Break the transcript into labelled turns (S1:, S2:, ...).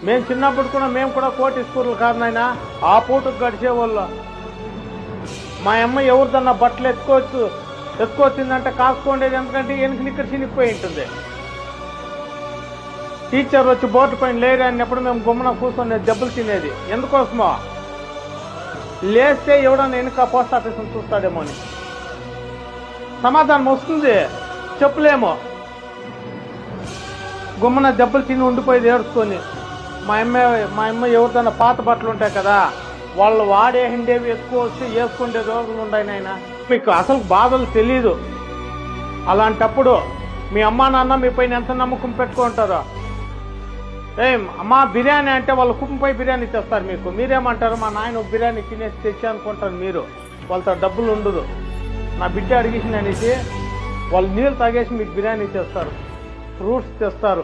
S1: మేము చిన్నప్పుడు కూడా మేము కూడా కోటీశ్వరులు కాదు నాయన, ఆ పూటకు గడిచేవాళ్ళు. మా అమ్మ ఎవరిదన్నా బట్టలు ఎత్తుకొచ్చిందంటే కాసుకోండేది, ఎందుకంటే వెనక నిక్కర చినిగిపోయి ఉంటుంది. టీచర్ వచ్చి బోర్డు పైన లేరు అన్నప్పుడు మేము గుమ్మన కూర్చొని దెబ్బలు తినేది. ఎందుకోసమో లేస్తే ఎవడన్నా వెనుక పోస్ట్ ఆఫీస్ని చూస్తాడేమో అని. సమాధానం వస్తుంది, చెప్పలేము. గుమ్మన దెబ్బలు తిని ఉండిపోయేది ఏడుచుకొని. మా అమ్మ ఎవరిదన్నా పాత బట్టలు ఉంటాయి కదా, వాళ్ళు వాడేసిండేవి వేసుకుంటే రోజులు ఉన్నాయి నాయన. మీకు అసలు బాధలు తెలీదు. అలాంటప్పుడు మీ అమ్మా నాన్న మీ పైన ఎంత నమ్మకం పెట్టుకుంటారో. అమ్మా బిర్యానీ అంటే వాళ్ళు కుప్పంపై బిర్యానీ తెస్తారు మీకు. మీరేమంటారు, మా నాయన బిర్యానీ తినేసి తెచ్చి అనుకుంటారు మీరు. వాళ్ళతో డబ్బులు ఉండదు. నా బిడ్డ అడిగేసింది అనేసి వాళ్ళు నీళ్ళు తాగేసి మీకు బిర్యానీ తెస్తారు, ఫ్రూట్స్ తెస్తారు.